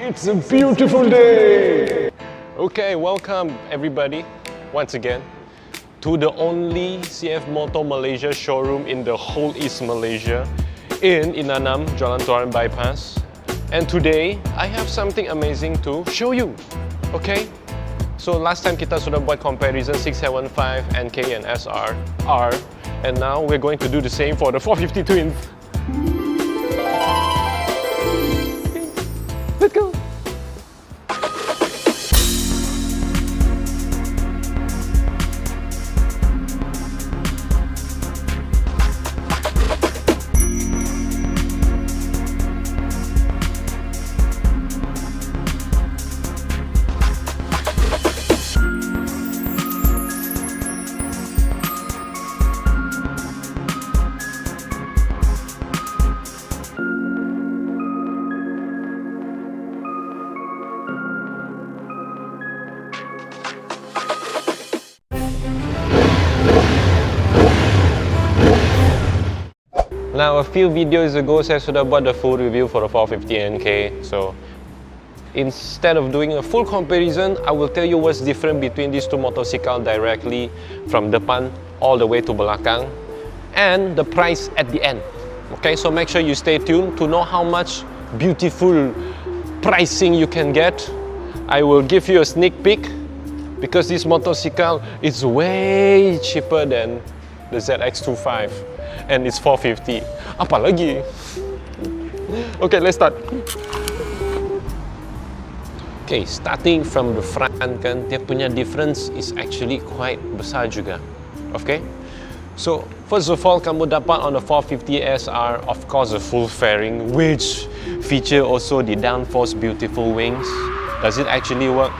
It's a beautiful day! Okay, welcome everybody once again to the only CF Moto Malaysia showroom in the whole East Malaysia in Inanam, Jalan Tuaran Bypass. And today, I have something amazing to show you. Okay? So last time kita sudah buat comparison 675, NK and SR, R. And now we're going to do the same for the 450 Twins. Let's go! Now, a few videos ago, saya sudah buat the full review for the 450 NK. So, instead of doing a full comparison, I will tell you what's different between these two motorcycles directly from depan all the way to belakang, and the price at the end. Okay, so make sure you stay tuned to know how much beautiful pricing you can get. I will give you a sneak peek because this motorcycle is way cheaper than the ZX25. And it's 450. Apa lagi? Okay, let's start. Okay, starting from the front kan, dia punya difference is actually quite besar juga. Okay? So, first of all, kamu dapat on the 450 SR, of course, the full fairing, which feature also the downforce beautiful wings. Does it actually work?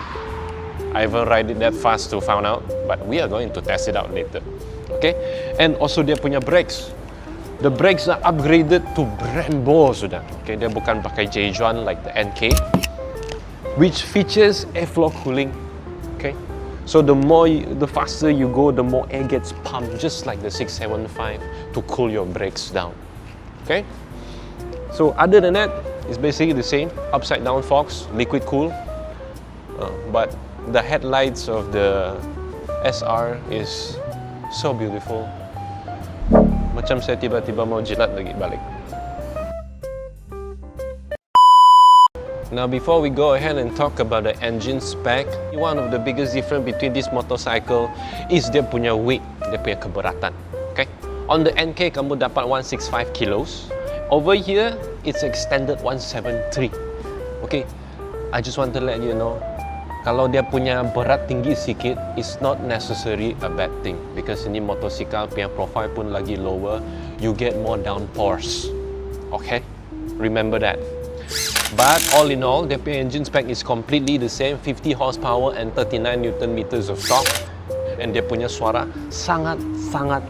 I haven't ride it that fast to find out, but we are going to test it out later. Okay? And also dia punya brakes. The brakes are upgraded to Brembo sudah. Okay, dia bukan pakai J-Juan like the NK, which features airflow cooling. Okay, so the faster you go, the more air gets pumped, just like the 675 to cool your brakes down. Okay, so other than that, it's basically the same. Upside down forks, liquid cool, but the headlights of the SR is so beautiful. Macam saya tiba-tiba mau jilat lagi balik. Now before we go ahead and talk about the engine spec, one of the biggest difference between this motorcycle is dia punya weight, dia punya keberatan. Okay? On the NK kamu dapat 165 kilos. Over here, it's extended 173. Okay? I just want to let you know, kalau dia punya berat tinggi sikit, it's not necessary a bad thing, because ini motosikal punya profile pun lagi lower, you get more downforce. Okay, remember that. But all in all, dia punya engine spec is completely the same, 50 horsepower and 39 Newton meters of torque, and dia punya suara sangat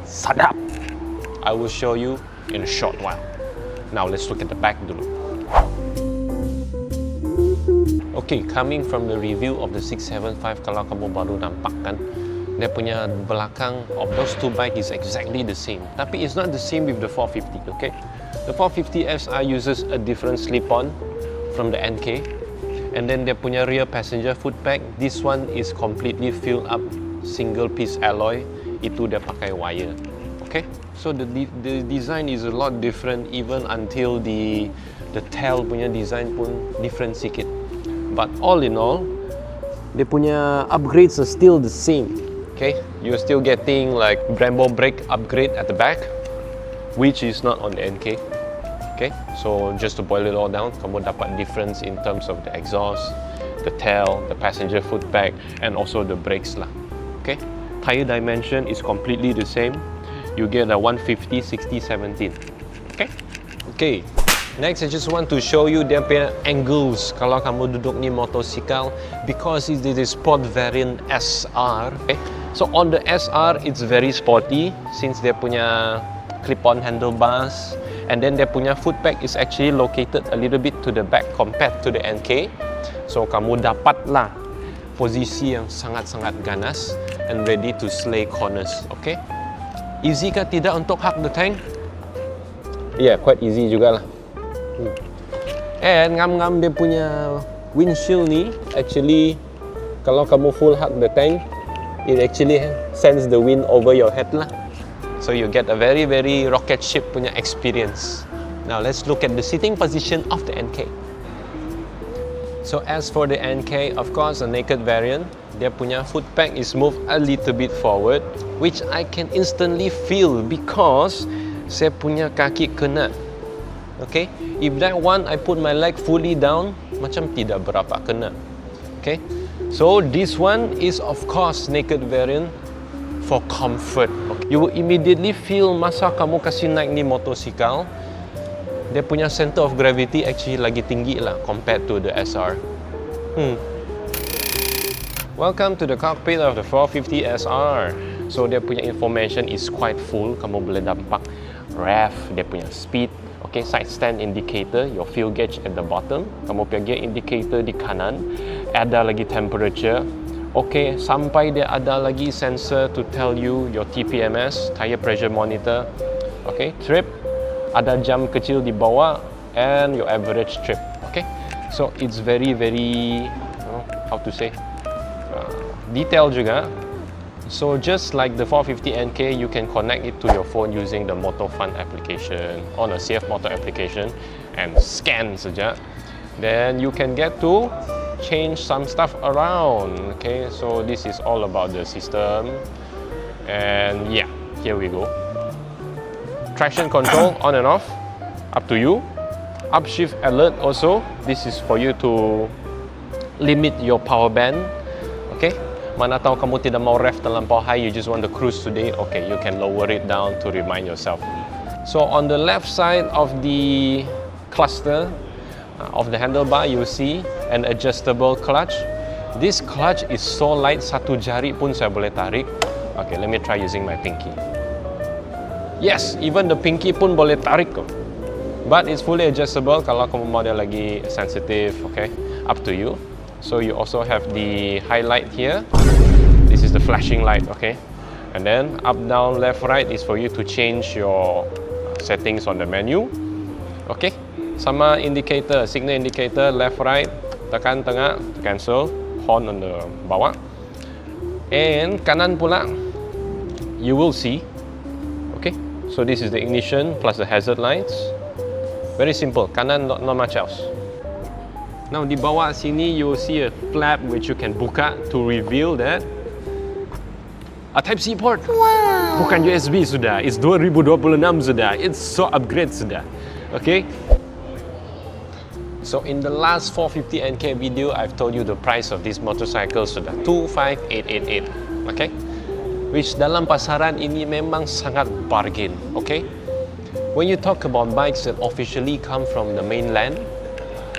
sadap. I will show you in a short while. Now let's look at the back dulu. Okay, coming from the review of the 675, kalau kamu baru nampak kan, dia punya belakang of those two bikes is exactly the same. Tapi it's not the same with the 450, okay? The 450 SR uses a different slip-on from the NK. And then dia punya rear passenger foot pack, this one is completely filled up single piece alloy. Itu dia pakai wire, okay? So the design is a lot different, even until the tail punya design pun different sikit. But all in all, dia punya upgrades are still the same. Okay, you're still getting like Brembo brake upgrade at the back, which is not on the NK. Okay, so just to boil it all down, kamu dapat difference in terms of the exhaust, the tail, the passenger foot pack, and also the brakes lah. Okay, tire dimension is completely the same. You get a 150, 60, 17. Okay. Next, I just want to show you dia punya angles kalau kamu duduk ni motosikal, because it is the sport variant SR. Okay? So on the SR, it's very sporty since dia punya clip-on handlebars, and then dia punya foot pack is actually located a little bit to the back compared to the NK. So kamu dapatlah posisi yang sangat-sangat ganas and ready to slay corners. Okay? Easy kah tidak untuk hug the tank? Yeah, quite easy juga lah. And ngam-ngam dia punya windshield ni actually kalau kamu full hug the tank, it actually sends the wind over your head lah. So you get a very rocket ship punya experience. Now let's look at the seating position of the NK. So as for the NK, of course, a naked variant, dia punya foot peg is moved a little bit forward, which I can instantly feel because saya punya kaki kena. Okay, if that one I put my leg fully down, macam tidak berapa kena. Okay, so this one is of course naked variant for comfort. Okay. You will immediately feel masa kamu kasih naik ni motosikal, dia punya center of gravity actually lagi tinggi lah compared to the SR. Welcome to the cockpit of the 450 SR. So dia punya information is quite full. Kamu boleh nampak rev, dia punya speed, okay, side stand indicator, your fuel gauge at the bottom, kamu punya gear indicator di kanan, ada lagi temperature, okay, sampai dia ada lagi sensor to tell you your TPMS, tire pressure monitor, okay, trip, ada jam kecil di bawah, and your average trip. Okay, so it's very how to say, detailed juga. So just like the 450 NK, you can connect it to your phone using the MotoFun application on a CF Moto application and scan saja. Then you can get to change some stuff around. Okay, so this is all about the system. And yeah, here we go. Traction control on and off, up to you. Upshift alert also, this is for you to limit your power band. Okay, mana tahu kamu tidak mau rev terlampau high, you just want to cruise today, okay, you can lower it down to remind yourself. So on the left side of the cluster of the handlebar, you see an adjustable clutch. This clutch is so light, satu jari pun saya boleh tarik. Okay, let me try using my pinky. Yes, even the pinky pun boleh tarik kok. But it's fully adjustable kalau kamu mau dia lagi sensitive, okay, up to you. So you also have the highlight here. This is the flashing light, okay. And then up, down, left, right is for you to change your settings on the menu. Okay. Sama indicator, signal indicator, left, right, tekan tengah, cancel, horn on the bawah. And kanan pula, you will see. Okay. So this is the ignition plus the hazard lights. Very simple. Kanan, not much else. Now di bawah sini you will see a flap which you can buka to reveal that a Type-C port. Wow. Bukan USB sudah. It's 2026 sudah. It's so upgrade sudah. Okay. So in the last 450 NK video, I've told you the price of this motorcycle sudah 25,888. Okay. Which dalam pasaran ini memang sangat bargain. Okay. When you talk about bikes that officially come from the mainland,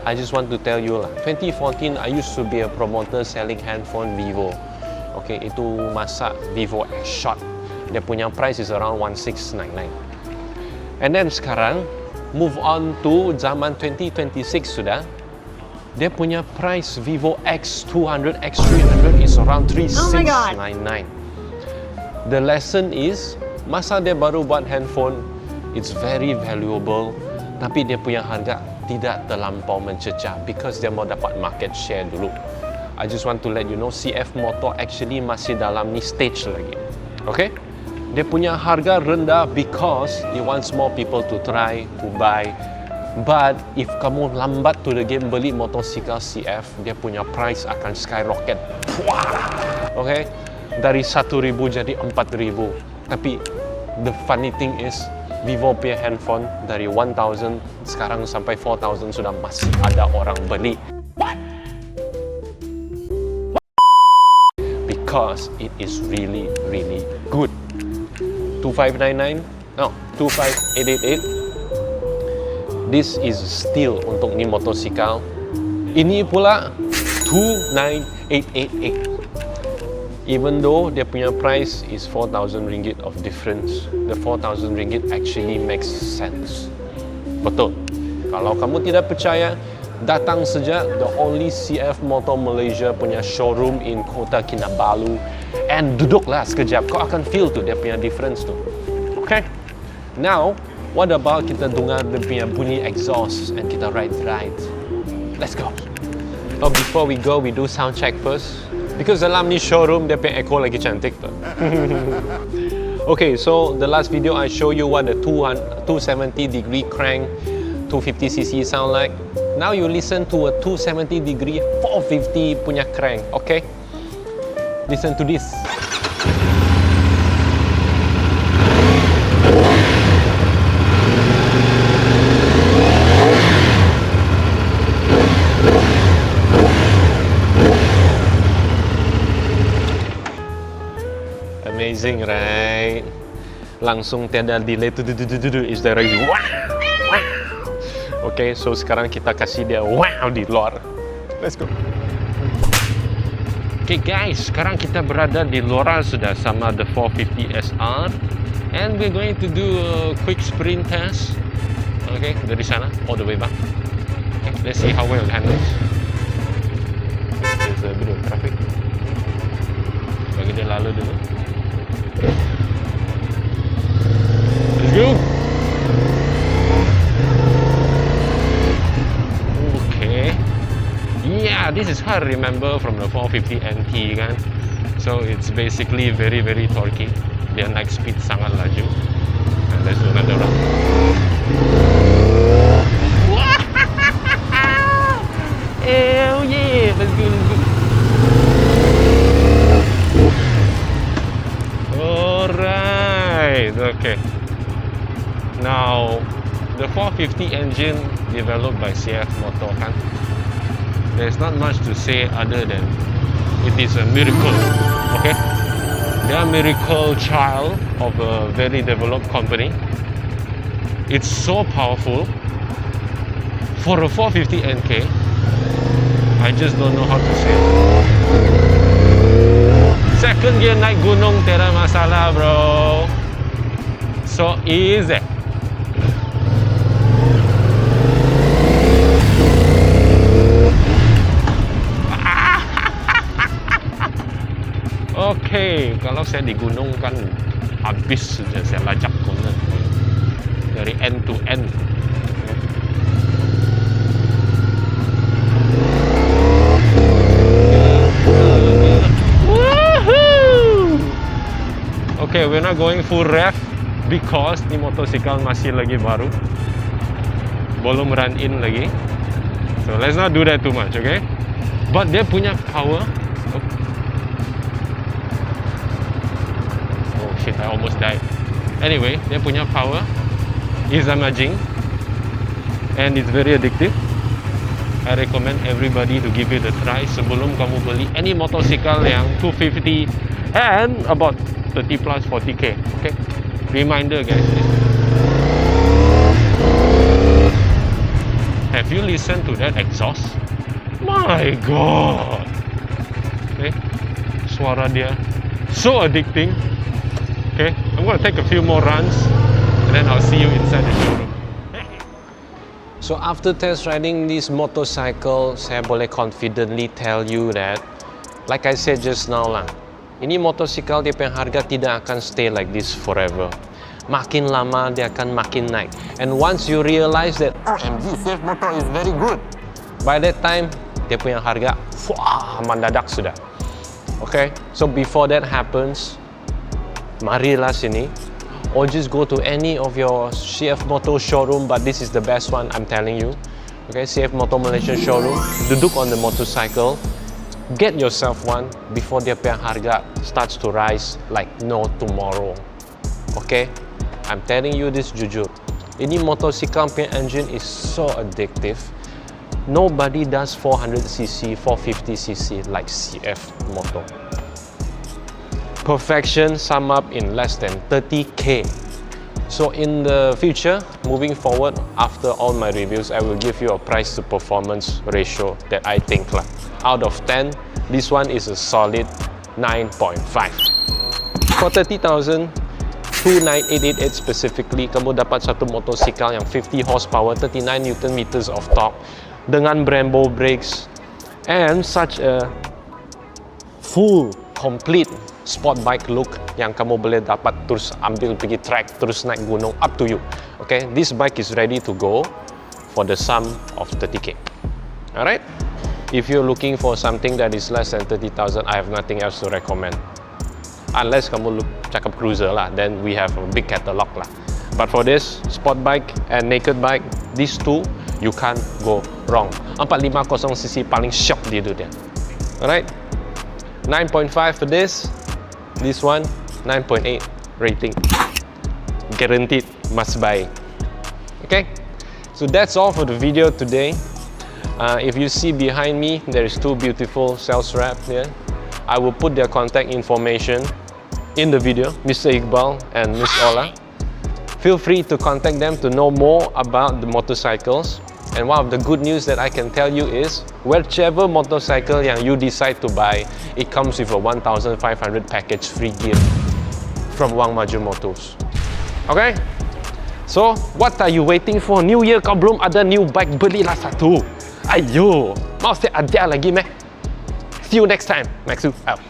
I just want to tell you lah, 2014 I used to be a promoter selling handphone Vivo. Okay, itu masa Vivo X-Shot. Dia punya price is around 1699. And then sekarang, move on to zaman 2026 sudah. Dia punya price Vivo X200, X300 is around 3699. The lesson is, masa dia baru buat handphone, it's very valuable, tapi dia punya harga tidak terlampau mencecah because dia mau dapat market share dulu. I just want to let you know, CF Moto actually masih dalam ni stage lagi. Okay? Dia punya harga rendah because it wants more people to try, to buy. But if kamu lambat to the game beli motosikal CF, dia punya price akan skyrocket. Okay? Dari 1,000 jadi 4,000. Tapi the funny thing is, Vivo punya handphone dari 1,000 sekarang sampai 4,000 sudah masih ada orang beli. What? Because it is really good. 2599, no, 25,888. This is still untuk ni motosikal. Ini pula 29,888. Even though dia punya price is 4,000 ringgit of difference, the 4,000 ringgit actually makes sense. Betul. Kalau kamu tidak percaya, datang saja the only CF Moto Malaysia punya showroom in Kota Kinabalu and duduklah sekejap. Kau akan feel tu dia punya difference tu. Okay? Now, what about kita dengar dia punya bunyi exhaust and kita ride. Let's go. But before we go, we do sound check first. Because dalam ni showroom, dia punya echo lagi cantik tu. Okay, so the last video I show you what the 270-degree crank 250cc sound like. Now you listen to a 270-degree 450 punya crank, okay? Listen to this. Amazing, right? Langsung tiada delay, is there right? Wow! Okay, so sekarang kita kasih dia wow di luar. Let's go. Okay guys, sekarang kita berada di luar sudah sama the 450 SR, and we're going to do a quick sprint test. Okay, dari sana all the way back. Okay, let's see how well it handles. There's a bit of traffic. Bagi dia lalu dulu. Let's go. Okay. Yeah, this is how I remember from the 450 NT kan. So it's basically very torquey. Dia naik speed sangat laju. And let's do another round. Hell yeah, let's go. Alright, okay. Now, the 450 engine developed by CF Moto kan. There's not much to say other than it is a miracle, okay? They are a miracle child of a very developed company. It's so powerful. For a 450 NK, I just don't know how to say it. Second gear naik gunung tiada masalah bro. So easy. Okay, kalau saya di gunung kan habis saja saya lajak gunung dari end to end. Okay, we're not going full rev because ni motosikal masih lagi baru, belum run in lagi. So let's not do that too much, okay? But dia punya power. Oh shit, I almost died. Anyway, dia punya power is amazing and it's very addictive. I recommend everybody to give it a try sebelum kamu beli any motosikal yang 250 and about 30 plus 40k. Okay, reminder guys, have you listened to that exhaust? My god. Okay, suara dia so addicting. Okay, I'm gonna take a few more runs and then I'll see you inside the showroom. So after test riding this motorcycle, saya boleh confidently tell you that, like I said just now lah, ini motosikal dia punya harga tidak akan stay like this forever. Makin lama dia akan makin naik. And once you realize that OMG, CF Moto is very good, by that time dia punya harga mendadak sudah. Okay, so before that happens, marilah sini, or just go to any of your CF Moto showroom, but this is the best one, I'm telling you. Okay, CF Moto Malaysia showroom, duduk on the motorcycle, get yourself one before dia punya harga starts to rise like no tomorrow. Okay, I'm telling you this jujur. Ini motorcycle punya engine is so addictive. Nobody does 400cc, 450cc like CF Moto. Perfection sum up in less than 30k. So in the future, moving forward, after all my reviews, I will give you a price to performance ratio that I think lah. Out of 10, this one is a solid 9.5. For 30,000, 29888 specifically, kamu dapat satu motosikal yang 50 horsepower, 39 Newton meters of torque, dengan Brembo brakes, and such a full, complete sport bike look yang kamu boleh dapat terus ambil pergi track, terus naik gunung, up to you. Okay, this bike is ready to go for the sum of 30k. Alright? if you're looking for something that is less than 30,000, I have nothing else to recommend. Unless kamu cakap cruiser lah, then we have a big catalog lah. But for this sport bike and naked bike, these two you can't go wrong. 450cc paling shock di dunia. Alright, 9.5 for this one 9.8 rating, guaranteed, must buy. Okay, so that's all for the video today. If you see behind me, there is two beautiful sales rep here. I will put their contact information in the video, Mr. Iqbal and Miss Ola. Feel free to contact them to know more about the motorcycles. And one of the good news that I can tell you is, whichever motorcycle yang you decide to buy, it comes with a 1,500 package free gift from Wang Maju Motors. Okay? So, what are you waiting for? New Year kau belum ada new bike, belilah satu. Ayo, mau stay ada lagi meh? See you next time. Maxu out.